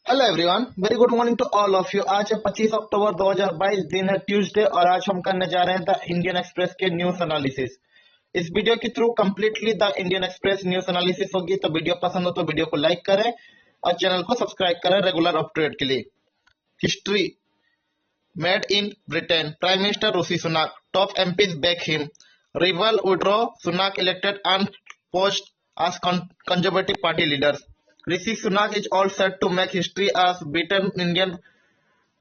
Hello everyone, very good morning to all of you. आज है 25 अक्टूबर 2022, दिन है ट्यूसडे और आज हम करने जा रहे हैं द इंडियन एक्सप्रेस के न्यूज एनालिसिस। इस वीडियो के through completely the Indian express news analysis होगी। तो वीडियो पसंद हो तो वीडियो को लाइक करें और चैनल को सब्सक्राइब करें रेगुलर अपडेट के लिए। History made in Britain, prime minister Rishi Sunak, top MPs back him, reveal withdraw, Sunak elected unopposed as conservative party leaders. Rishi Sunak is all set to make history as Britain Indian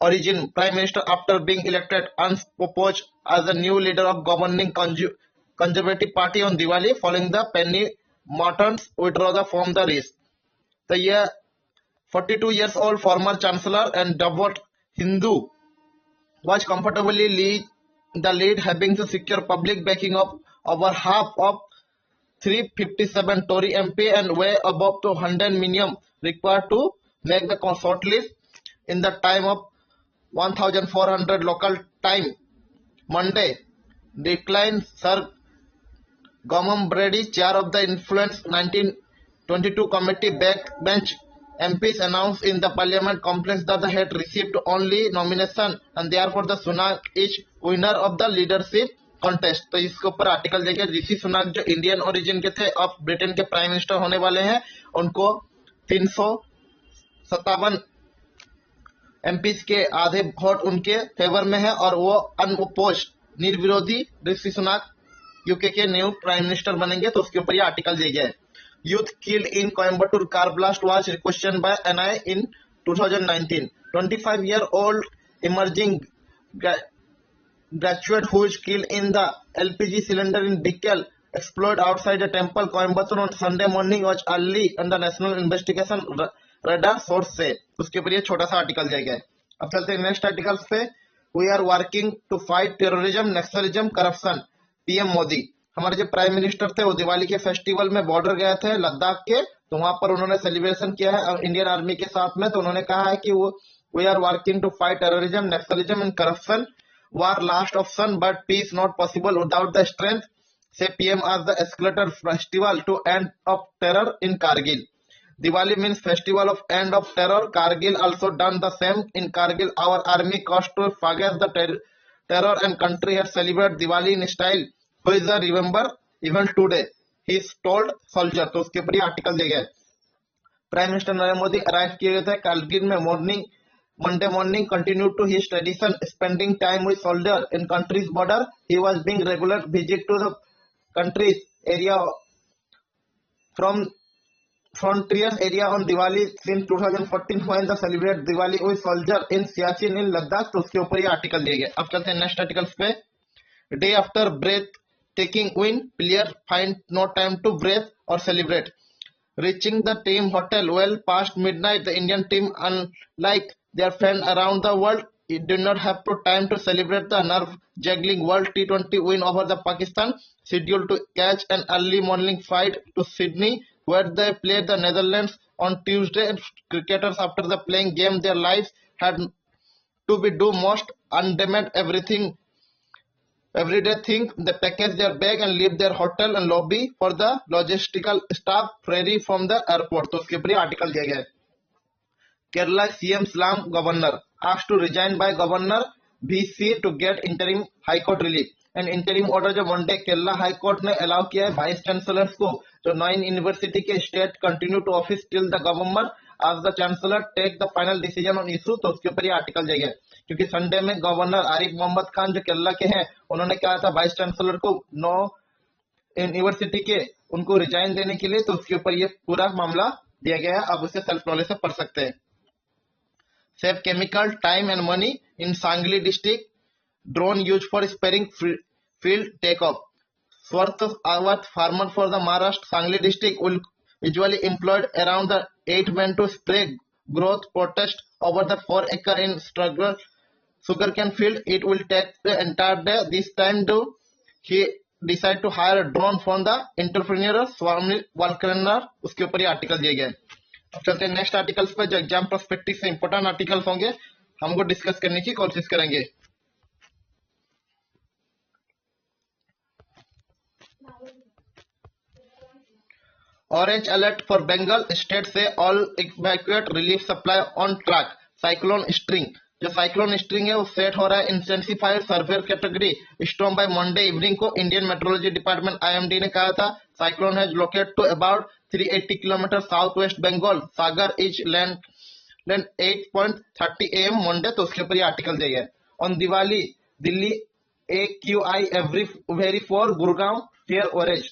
origin Prime Minister after being elected unopposed as the new leader of governing Conservative Party on Diwali following the Penny Martin's withdrawal from the race. The 42 years old former Chancellor and devout Hindu was comfortably the lead, having to secure public backing of over half of 357 Tory MP and way above the 100 minimum required to make the shortlist in the time of 1400 local time Monday. Declined Sir Gomam Brady, chair of the Influence 1922 committee backbench MPs, announced in the parliament complex that they had received only nomination and therefore the Sunak is winner of the leadership contest. तो इसके ऊपर article देखिए। ऋषि सुनाक जो Indian origin के थे, अब Britain के prime minister होने वाले हैं, उनको 357 एमपीज के आधे वोट उनके फेवर में है और वो अनअपोज्ड निर्विरोधी ऋषि सुनाक यूके के न्यू प्राइम मिनिस्टर बनेंगे। तो उसके ऊपर ये आर्टिकल दिया गया है। Youth killed in Coimbatore car blast was question by NI in 2019। 25-year-old emerging graduate who was killed in the LPG cylinder in Bickel exploded outside a temple Coimbatore on Sunday morning was early under national investigation radar source से। उसके ऊपर ये छोटा सा article दिया गया है। अब चलते हैं नेक्स्ट आर्टिकल पे। We are working to fight terrorism, naxalism, corruption, PM Modi. हमारे जो प्राइम मिनिस्टर थे वो दिवाली के फेस्टिवल में बॉर्डर गए थे लद्दाख के, तो वहां पर उन्होंने सेलिब्रेशन किया है इंडियन आर्मी के साथ में। तो उन्होंने कहा है कि वो we are working to fight terrorism, naxalism and corruption, war last option but peace not possible without the strength, say PM as the escalator festival to end of terror in Kargil. Diwali means festival of end of terror. Kargil also done the same. In Kargil our army cost to forget the terror and country has celebrated Diwali in style. Who is the remember even today, he told soldier। तो उसके ऊपर ये article दिया गया है। Prime minister Narendra Modi arrive किए गए थे कारगिल में Monday morning, continued to his tradition, spending time with soldiers in country's border. He was being regular visit to the country's area from frontier area on Diwali since 2014 when the celebrate Diwali with soldier in Siachen in Ladakh। तो उसके ऊपर ये article दिया गया। अब चलते हैं next articles पे। Day after breathtaking win, players find no time to breathe or celebrate. Reaching the team hotel well past midnight, the Indian team, unlike their friends around the world, it did not have time to celebrate the nerve-juggling World T20 win over the Pakistan, scheduled to catch an early morning flight to Sydney, where they played the Netherlands on Tuesday. Cricketers, after the playing game their lives, had to be do most undemanded everyday thing. They package their bag and leave their hotel and lobby for the logistical staff ferry from the airport। तो उसके ऊपर article दिया गया है। Kerala CM slam governor asked to resign by governor VC to get interim high court relief। And interim order जो Monday Kerala high court ने allow किया है वाइस चांसलर को, जो 9 यूनिवर्सिटी के state continue to office till the governor as the chancellor take the final decision on issue. तो उसके ऊपर ये आर्टिकल दिया गया है। क्योंकि संडे में गवर्नर आरिफ मोहम्मद खान जो केरला के हैं, उन्होंने कहा था वाइस चांसलर को 9 यूनिवर्सिटी के उनको रिजाइन देने के लिए। तो उसके ऊपर ये पूरा मामला दिया गया है। आप उसे सेल्फ नॉलेज से पढ़ सकते हैं। Save chemical, time and money in Sangli district. Drone used for sparing field takeoff. Swarth Awat farmer for the Maharashtra Sangli district will usually employed around the 8 men to spray growth protest over the 4-acre in struggle sugarcane field. It will take the entire day. This time do he decide to hire a drone from the entrepreneur Swami Valkrenar। उसके ऊपर ये article दिया गया है। अब चलते हैं next articles पे जो एग्जाम पर्सपेक्टिव से इंपोर्टेंट आर्टिकल्स होंगे, हमको डिस्कस करने की कोशिश करेंगे। Orange alert for Bengal. State say all evacuate relief supply on track. Cyclone Sitrang, जो साइक्लोन स्ट्रिंग है वो सेट हो रहा है intensified severe category storm by Monday evening को। इंडियन मेट्रोलॉजी डिपार्टमेंट आईएमडी ने कहा था cyclone has located to about 380 kilometre south west Bengal. Sagar island 8:30 AM Monday. तो उसके ऊपर ये आर्टिकल दिया है। On Diwali Delhi AQI very for Gurgaon fair orange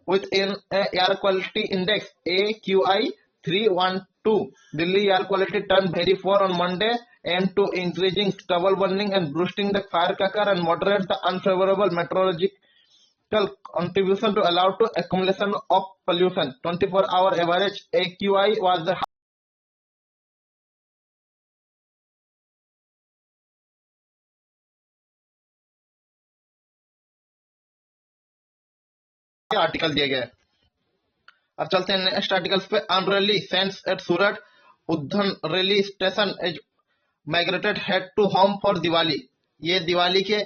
with an air quality index AQI 312. Delhi air quality turned very poor on Monday, aimed to increasing stubble burning and boosting the firecracker and moderate the unfavorable meteorological contribution to allow to accumulation of pollution. 24-hour average AQI was the article दिया गया है। अब चलते हैं next articles पे। Unruly scenes at Surat Udhna railway station as migrated head to home for Diwali. ये दिवाली के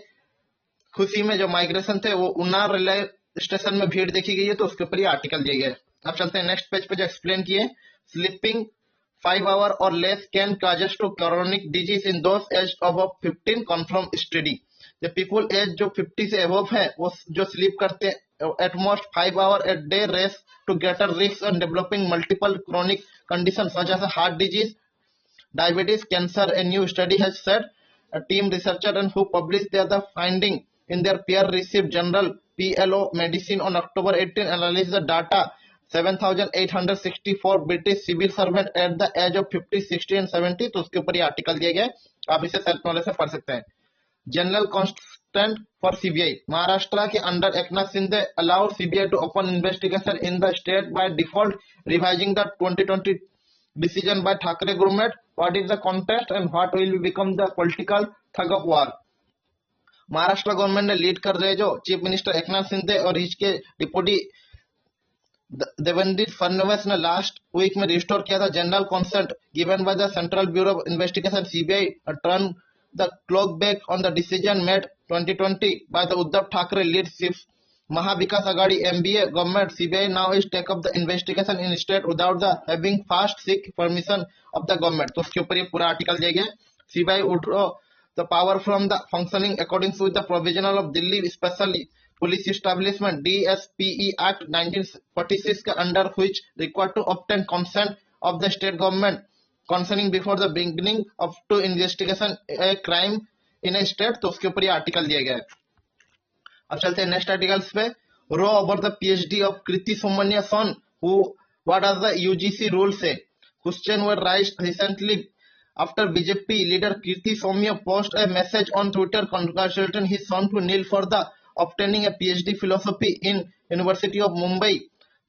खुशी में जो माइग्रेशन थे वो उन्ना रेलवे स्टेशन में भीड़ देखी गई है। तो उसके ऊपर ये आर्टिकल दिया गया है। अब चलते हैं नेक्स्ट पेज पे जो एक्सप्लेन किए। Sleeping 5 hours or less can causes to chronic disease in those aged above 15 confirm study। the people age जो 50 से अबव है वो जो स्लीप करते हैं at most 5 hours a day race to greater risk on developing multiple chronic conditions such as heart disease, diabetes, cancer. A new study has said a team researcher and who published the finding in their peer-reviewed journal PLO Medicine on October 18 analyzed the data 7,864 British civil servant at the age of 50, 60 and 70। तो उसके ऊपर ये article दिया गया है। आप इसे self knowledge से पढ़ सकते हैं। General consent for CBI. Maharashtra के under Eknath Shinde allowed CBI to open investigation in the state by default revising the 2020 decision by Thackeray government. What is the context and what will become the political tug of war? Maharashtra government ने lead कर रहे जो chief minister Eknath Shinde और इसके deputy Devendra Fadnavis ने last week में restore किया था general consent given by the central bureau of investigation CBI turn the clock back on the decision made 2020 by the Uddhav Thackeray lead Mahavikas Agadi MBA government. CBI now is take up the investigation in state without the having fast seek permission of the government. तो उसके ऊपर ये पूरा article दिया गया। CBI would draw the power from the functioning according to the provisional of Delhi Special Police Establishment DSPE Act 1946 के under which required to obtain consent of the state government concerning before the beginning of to investigation a crime in a state। तो उसके ऊपर ये article दिया गया है। अब चलते हैं नेक्स्ट आर्टिकल्स पे। Row over the PhD of Kirit Somaiya son who what are the UGC rule से। Question were raised recently after BJP leader Kirit Somaiya post a message on Twitter congratulating his son to kneel for the obtaining a PhD philosophy in University of Mumbai.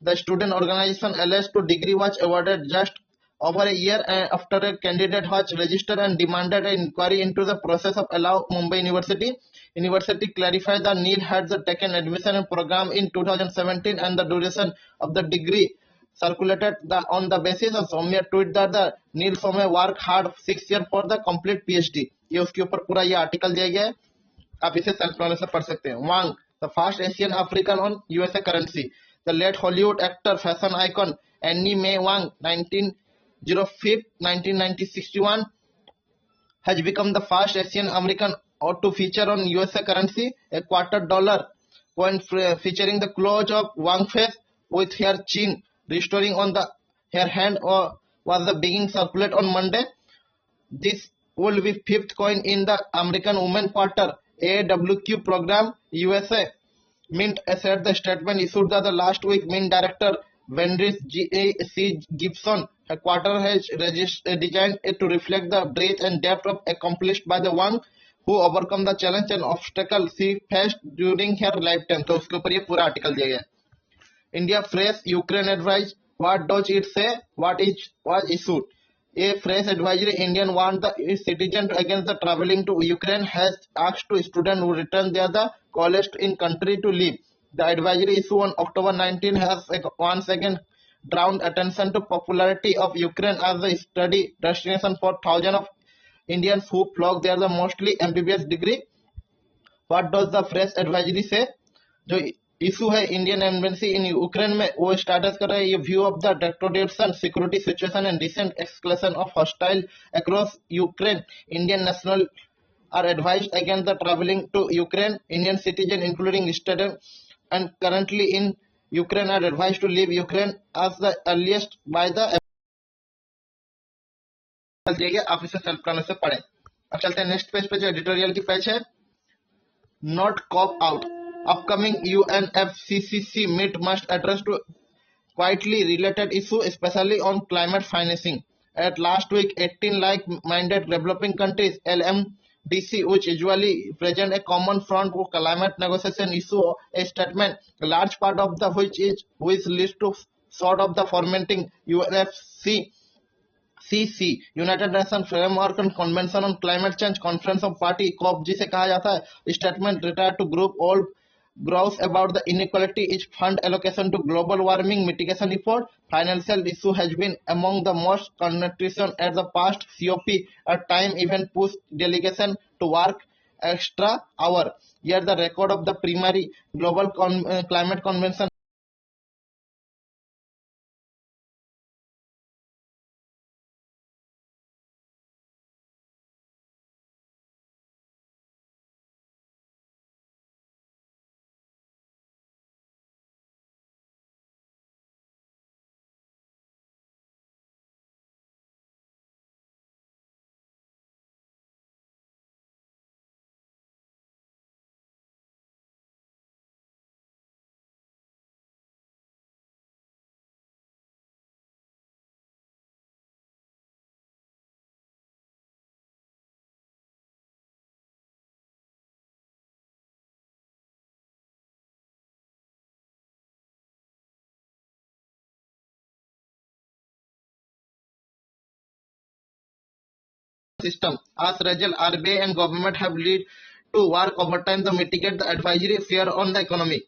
The student organization alleged to degree was awarded just over a year after a candidate was registered and demanded an inquiry into the process of allow Mumbai University clarified the need had the taken admission in program in 2017 and the duration of the degree circulated on the basis of Soumya tweet that the Neil Soumya work hard 6 years for the complete PhD। ये उसके ऊपर पूरा ये article दिया गया है। आप इसे सेल्फ नॉलेज से पढ़ सकते हैं। Wong the first Asian African on USA currency. The late Hollywood actor fashion icon Anna May Wong 1961 has become the first Asian American to feature on USA currency. A $250 coin featuring the close of Wang face with her chin restoring on her hand was the beginning circulate on Monday. This will be fifth coin in the American Women Quarter AWQ program. USA Mint said the statement issued the last week. Mint director Vendris C. Gibson quarter has designed it to reflect the breadth and depth of accomplished by the one who overcome the challenge and obstacle she faced during her lifetime। तो उसके ऊपर ये पूरा article दिया गया। India fresh Ukraine advise what does it say what is was issued. A fresh advisory Indian warned the citizen against the traveling to Ukraine has asked to students who return there the coolest in country to leave. The advisory issue on October 19 has once again drawn attention to popularity of Ukraine as a study destination for thousands of Indians who flock there the mostly MBBS degree. What does the fresh advisory say? जो issue है Indian embassy in Ukraine में, वो status कर रहे हैं ये view of the deterioration security situation and recent escalation of hostile across Ukraine. Indian national are advised against the traveling to Ukraine. Indian citizens, including students and currently in Ukraine, are advised to leave Ukraine as the earliest by the आप इसे self planner से पढ़ें। अब चलते हैं next page पे, जो editorial की पेज है। Not cop out, upcoming UNFCCC meet must address to quietly related issue, especially on climate financing. At last week, 18 like-minded developing countries (LMDC), which usually present a common front for climate negotiation, issue a statement, a large part of the which leads to sort of the fermenting UNFCCC, United Nations Framework and Convention on Climate Change Conference of Party (COP) जिसे कहा जाता है. Statement retired to group all grouse about the inequality is fund allocation to global warming mitigation effort. Financial issue has been among the most contention at the past COP, at time even pushed delegation to work extra hour. Yet the record of the primary global climate convention system. As a result, RBI and government have led to work overtime to mitigate the advisory fear on the economy.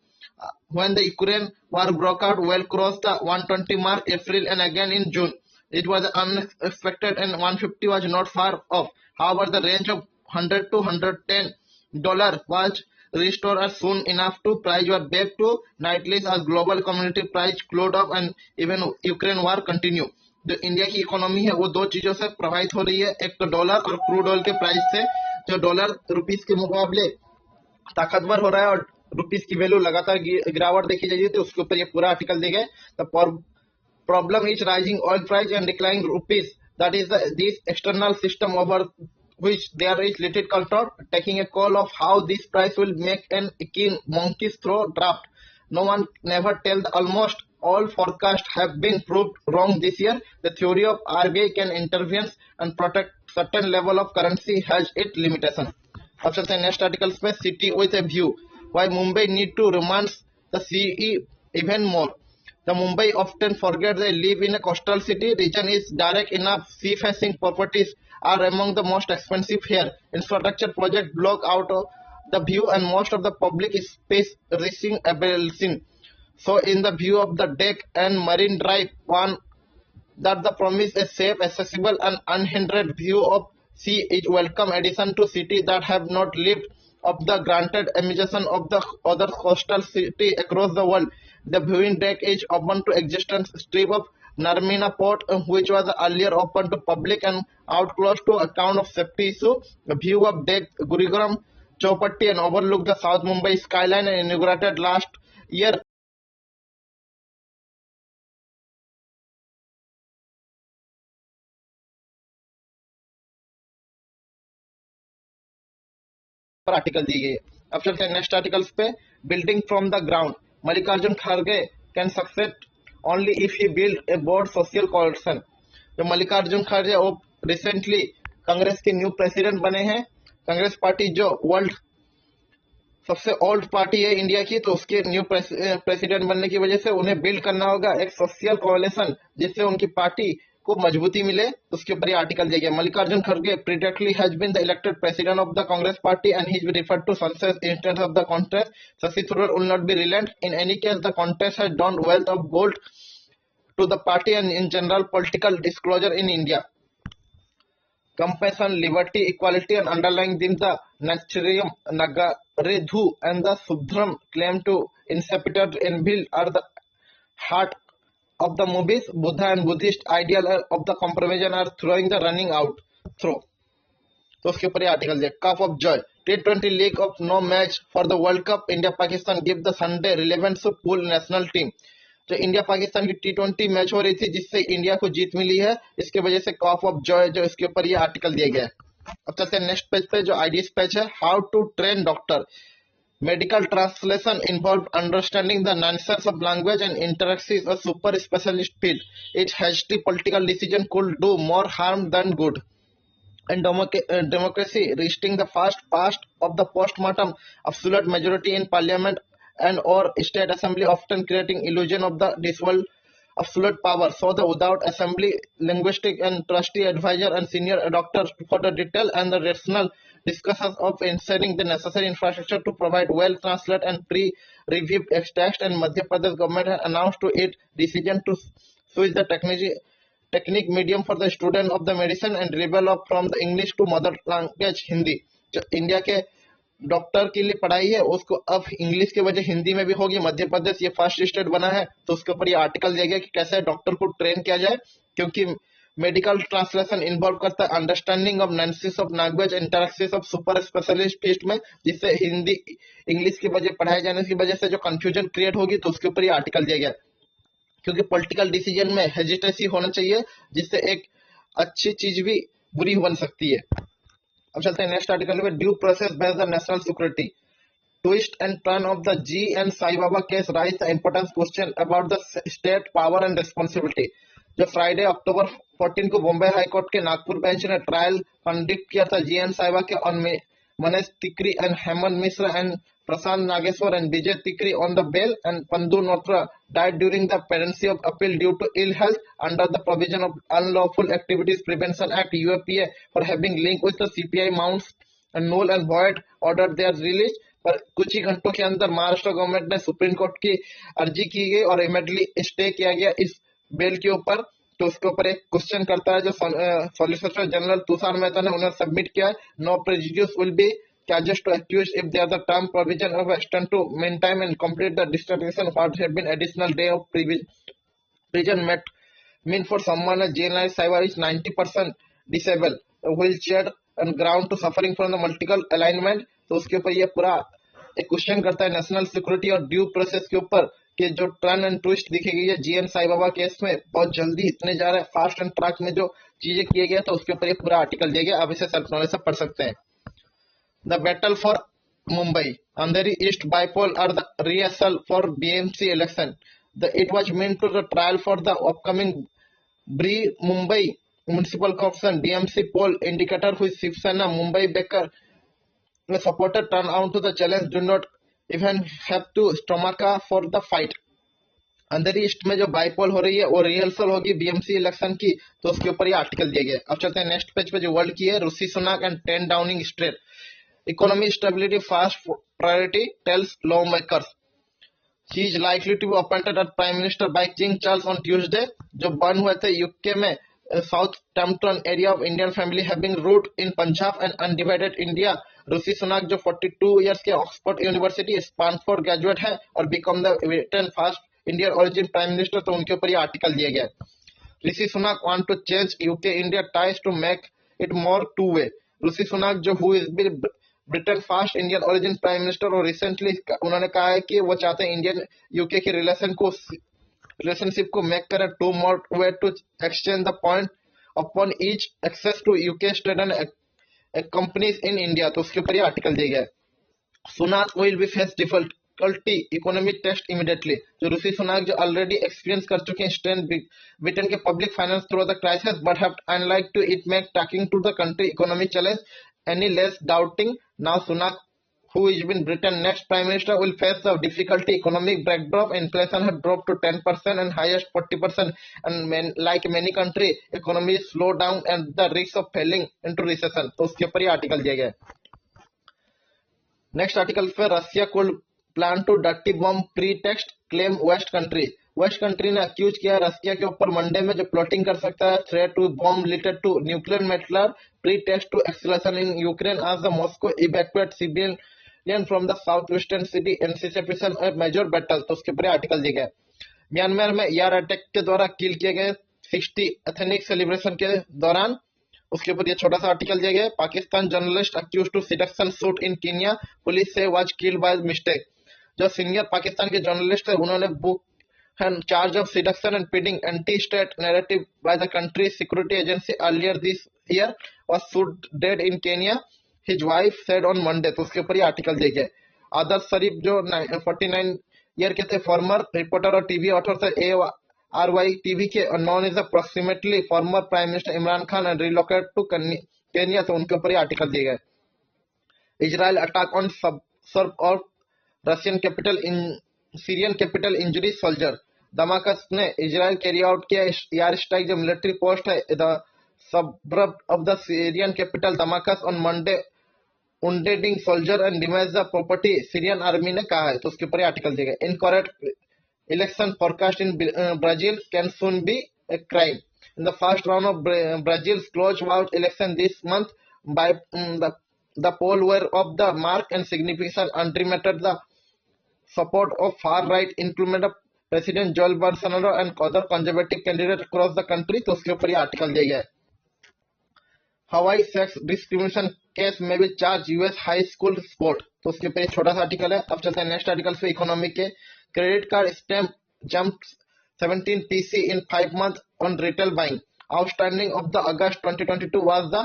When the Ukraine war broke out, oil crossed the 120 mark April and again in June. It was unexpected and 150 was not far off. However, the range of $100 to $110 was restored as soon enough to price were back to nightly as global community price closed up and even Ukraine war continue. जो India की economy है वो दो चीजों से प्रभावित हो रही है, एक तो डॉलर और क्रूड ऑयल के प्राइस से, जो डॉलर रुपीस के मुकाबले ताकतवर हो रहा है और रुपीस की वैल्यू लगातार गिरावट देखी जाएगी। तो उसके ऊपर ये पूरा आर्टिकल देगा। The problem is rising oil price and declining rupees, that is this external system over which there is little control, taking a call of how this price will make an keen monkeys throw draft. No one never tell. Almost all forecasts have been proved wrong this year. The theory of RBI can intervene and protect certain level of currency has its limitation. अब चलते हैं next article पे, city with A view, why Mumbai need to romance the CE even more. The Mumbai often forget they live in a coastal city. Region is direct enough. Sea-facing properties are among the most expensive here. Infrastructure projects block out the view and most of the public space reaching ability. So in the view of the deck and marine drive, one that the promise a safe, accessible and unhindered view of sea is welcome addition to cities that have not lived up the granted ambition of the other coastal city across the world. The viewing deck is open to existence strip of Narmina Port, which was earlier open to public and out close to account of safety issue. The view of deck Gurugram Chowpatty and overlook the South Mumbai skyline and inaugurated last year. पर article दी गई है। अब चलते हैं next articles पे, building from the ground, Mallikarjun खड़गे can success only if he build a broad social coordination. जो मल्लिकार्जुन खड़गे वो रिसेंटली कांग्रेस के न्यू प्रेसिडेंट बने हैं। कांग्रेस पार्टी जो वर्ल्ड सबसे ओल्ड पार्टी है इंडिया की, तो उसके न्यू प्रेसिडेंट बनने की वजह से उन्हें बिल्ड करना होगा एक सोशल कोऑलिशन जिससे उनकी पार्टी को मजबूती मिले। उसके ऊपर ये आर्टिकल दिया गया। मल्लिकार्जुन खड़गे previously has been the elected president of the Congress party and he is referred to success instance of the contest. Shashi Tharoor will not be relent. In any case, the contest has done wealth of gold to the party and in general political disclosure in India. compassion, liberty, equality, and underlying them the Naturium Nagaredhu and the Sudram claim to inseparable and build are the heart of the movies. Buddha and Buddhist ideal of the compromise are throwing the running out throw. तो उसके ऊपर ये article है cup of joy T20 league of no match for the world cup India Pakistan give the Sunday relevance to pool national team. जो India Pakistan की T20 match हो रही थी जिससे इंडिया को जीत मिली है, इसके वजह से कप ऑफ जॉय जो इसके ऊपर ये आर्टिकल दिया गया है। अब चलते हैं नेक्स्ट पेज पे जो आईडीएस पेज है, how to train doctor. Medical translation involved understanding the nonsense of language and interaction is a super specialist field. Its hasty political decision could do more harm than good. And democracy reaching the first past of the post-mortem absolute majority in parliament and or state assembly, often creating illusion of the dissolved absolute power. So the without assembly, linguistic and trusty advisor and senior doctor for the detail and the rational discussions of inserting the necessary infrastructure to provide well translate and pre-reviewed text, and Madhya Pradesh government has announced to its decision to switch the technique medium for the student of the medicine and develop from the English to mother language Hindi. जो India के doctor के लिए पढ़ाई है उसको अब English के वजह हिंदी में भी होगी। मध्य प्रदेश ये फर्स्ट स्टेट बना है, तो उसके ऊपर ये आर्टिकल दिया गया कि कैसे डॉक्टर को ट्रेन किया जाए, क्योंकि मेडिकल ट्रांसलेशन इन्वॉल्व करता है understanding of nonsense of language interaction of super specialist test में, जिससे हिंदी इंग्लिश की वजह पढ़ाए जाने की वजह से जो कंफ्यूजन क्रिएट होगी, तो उसके ऊपर ये आर्टिकल दिया गया। क्योंकि पॉलिटिकल डिसीजन में हेजिटेसी होना चाहिए, जिससे एक अच्छी चीज भी बुरी बन सकती है। अब चलते हैं नेक्स्ट आर्टिकल में, due process based the national security. Twist and turn of the G and Sai Baba case raise the important question about the state power and responsibility. जो फ्राइडे अक्टूबर 14 को बॉम्बे हाई कोर्ट के Nagpur bench ने trial conduct किया था G N साहिबा के on Manish तिकरी and Hemant Mishra and Prashant Nageshwar and Vijay तिकरी on the bell, and Pandu नोत्रा died during the pendency of appeal due to ill health under the provision of Unlawful Activities Prevention Act UPA for having link with the CPI mounts and null and void ordered their release। पर कुछ ही घंटों के अंदर Maharashtra government ने supreme court की अर्जी की गई और इमीडिएटली स्टे किया गया इस बेल के ऊपर। तो उसके ऊपर एक क्वेश्चन करता है जो सॉलिसिटर जनरल तुषार मेहता ने उन्हें सबमिट किया है, no prejudice will be charges to accused if they are the term provision of extend to meantime and complete the distribution what have been additional day of prison met mean for someone a jail life cyber is 90% disabled wheelchair and ground to suffering from the multiple alignment। तो उसके ऊपर ये पूरा एक question करता है national security और due process के ऊपर कि जो टर्न एंड ट्विस्ट दिखे गई है जीएन साई बाबा केस में बहुत जल्दी इतने जा रहा है फास्ट एंड ट्रैक में जो चीजें किए गए, तो उसके ऊपर ये पूरा आर्टिकल दिया गया। आप इसे सेल्फ नॉलेज से पढ़ सकते हैं। The battle for Mumbai, Andheri East Bipole are the rehearsal for BMC election. It was meant to the trial for the upcoming Mumbai Municipal Corporation DMC poll indicator which Shiv Sena Mumbai Baker supporter turn out to the challenge do not even have to stomach for the fight। Andheri east में जो bypoll हो रही है वो rehearsal होगी BMC election की, तो उसके ऊपर ये आर्टिकल दिया गया। अब चलते हैं नेक्स्ट पेज पे जो वर्ल्ड की है, Rishi Sunak and 10 Downing Street, economy stability first priority tells lawmakers. He is likely to be appointed as prime minister by King Charles on Tuesday. जो बर्न हुए थे यूके में Southampton area of Indian family having root in Punjab and undivided India. Rishi Sunak जो 42 years के Oxford university Stanford graduate है और become the Britain first Indian origin prime minister, तो उनके ऊपर ये आर्टिकल दिया गया। Rishi Sunak want to change UK India ties to make it more two way. Rishi Sunak जो who is Britain first Indian origin prime minister और रिसेंटली उन्होंने कहा है कि वो चाहते हैं इंडियन यूके के रिलेशनशिप को मेक करें to more way to exchange the point upon each access to UK state and companies in India, तो उसके ऊपर ये आर्टिकल दिया गया। Sunak will be face difficulty economic test immediately. जो ऋषि सुनाक जो ऑलरेडी एक्सपीरियंस कर चुके हैं स्ट्रेन ब्रिटेन के public finance through the crisis but have unlike to it make tacking to the country economic challenge any less doubting। Now Sunak, who is been Britain next prime minister, will face the difficulty economic backdrop. Inflation has dropped to 10% and highest 40%, and like many country economy slow down and the risk of falling into recession। तो उसके ऊपर ये article दिया गया। Next article पे Russia could plan to dirty bomb pretext claim West country। West country ने accuse किया Russia के ऊपर मंडे में जो प्लॉटिंग कर सकता है threat to bomb related to nuclear material pretext to escalation in Ukraine as the Moscow evacuate civilian from the south western city anticipation of major battle. तो उसके ऊपर आर्टिकल दिया गया। म्यांमार में एयर अटैक के द्वारा किल किए गए 60 एथनिक सेलिब्रेशन के दौरान, उसके ऊपर ये छोटा सा आर्टिकल दिया गया। Pakistan journalist accuse to seduction suit in Kenya police से वाज किल्ड बाय मिस्टेक। जो सीनियर पाकिस्तान के जर्नलिस्ट है उन्होंने book and charge of seduction and feeding anti-state narrative by the country's security agency earlier this year was shot dead in Kenya, his wife said on Monday। तो उसके ऊपर ये article देखिए। आदर्श शरीफ जो 49 ईयर के थे, फॉर्मर रिपोर्टर और TV author थे ARY टीवी के, known as approximately former prime minister Imran Khan and relocate to Kenya. तो उनके ऊपर ये आर्टिकल दिए गए। इजराइल अटैक ऑन सर्ब और Russian capital in Syrian capital injury soldier. Damascus ने इजराइल कैरी आउट किया एयर स्ट्राइक जो मिलिट्री पोस्ट है the suburb of the Syrian capital Damascus on Monday, wounding soldier and damaged the property, Syrian army ने कहा है। तो उसके ऊपर आर्टिकल दिया गया। Incorrect election forecast in Brazil can soon be a crime. In the first round of Brazil's close vote election this month, by the poll were of the mark and significant underestimated the support of far-right, including President Joe Bolsonaro and other conservative candidates across the country। तो उसके ऊपर ये article दिया गया है। हवाई sex discrimination case में भी charge US high school sport. तो उसके ऊपर छोटा सा आर्टिकल है। अब चलते हैं नेक्स्ट आर्टिकल पे इकोनॉमी के। Credit card stamp jump 17 PC in 5 months on retail buying. Outstanding of the August 2022 was the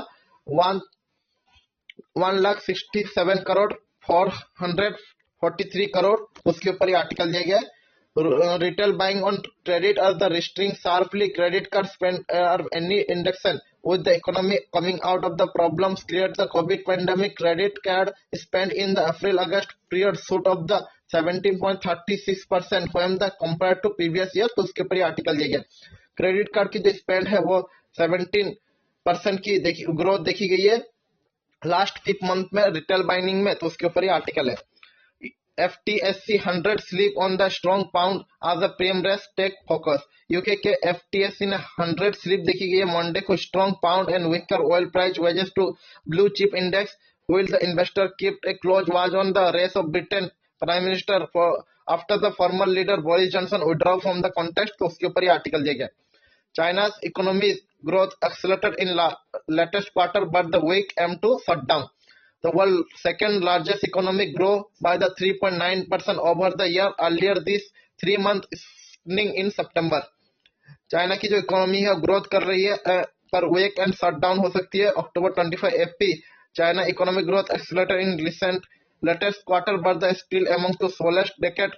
1,67 crore 443 crore। उसके ऊपर ये आर्टिकल दिया गया है। Retail buying on credit as the restricting sharply credit card spend or any induction with the economy coming out of the problems created the COVID pandemic. Credit card spend in the April-August period shoot of the 17.36% when the compared to previous year। तो उसके ऊपर article दिया गया। Credit card की जो spend है वो 17% की ग्रोथ देखी गई है लास्ट 5 मंथ में रिटेल बाइंग में। तो उसके ऊपर आर्टिकल है। FTSE 100 sleep on the strong pound as the prime rest take focus। UK के FTSE ने 100 स्लिप देखी गई है मंडे को। Strong pound and weaker oil price wedges to blue chip index while the investor kept a close watch on the race of Britain Prime Minister for after the former leader Boris Johnson withdrew from the contest। तो उसके ऊपर ये article दिया गया। China's economy growth accelerated in latest quarter but the weak aim to shut down। The world's second largest economy grew by the 3.9% over the year earlier this 3 months ending in September। China की जो economy है growth कर रही है पर वेक and shut down हो सकती है। अक्टूबर 25 FP China economic growth accelerated in recent latest quarter but the still among the slowest decade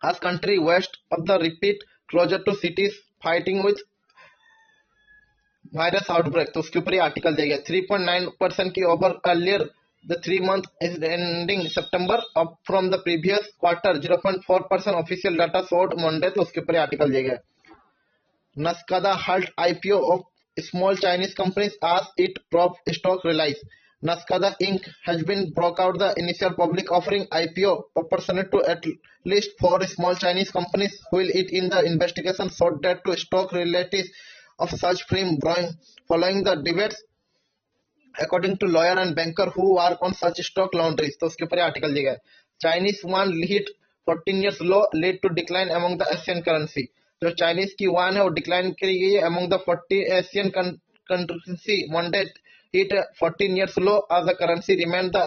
as country west of the repeat closer to cities fighting with virus outbreak. तो उसके ऊपर ये article दिया गया। 3.9% की over earlier the 3 month is ending September up from the previous quarter 0.4% official data showed Monday. तो उसके ऊपर आर्टिकल दिया गया। Nasdaq halt IPO of small Chinese companies as it prop stock realize। Nasdaq Inc. has been broke out the initial public offering IPO proportionate to at least 4 small Chinese companies while it in the investigation showed that to stock relatives of such firm following the debates according to lawyer and banker who work on such stock laundries। तो उसके ऊपर article दिया गया। Chinese yuan hit 14 years low lead to decline among the Asian currency। जो Chinese की yuan है वो decline करी गई है among the 40 Asian currency Monday hit 14 years low as the currency remained the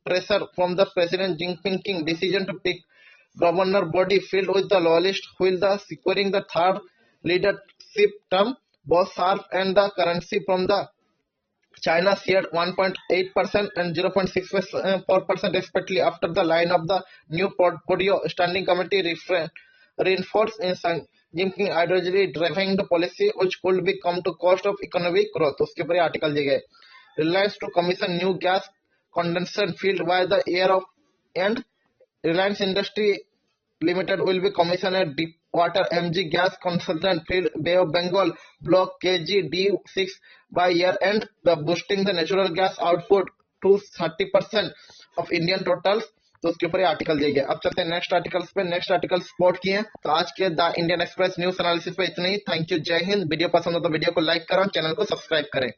pressure from the President Jinping decision to pick governor body filled with the loyalist while the securing the third leadership term both sharp and the currency from the China shared 1.8% and 0.64% respectively after the line of the new Portfolio Standing Committee reinforced in Jinping ideology driving the policy which could be come to cost of economic growth। उसके ऊपर article दिए गए। Reliance to commission new gas condensate field by the year of end। Reliance Industry Limited will be commissioned a deepwater MG gas consultant field Bay of Bengal block KG-D6 by year end, the boosting the natural gas output to 30% of Indian totals तो उसके ऊपर ये article दिए गए। अब चलते हैं next articles पे। नेक्स्ट आर्टिकल स्पॉट किए हैं। तो आज के the Indian express news analysis पे इतना ही। थैंक यू, जय हिंद। वीडियो पसंद हो तो वीडियो को लाइक करें, चैनल को सब्सक्राइब करें।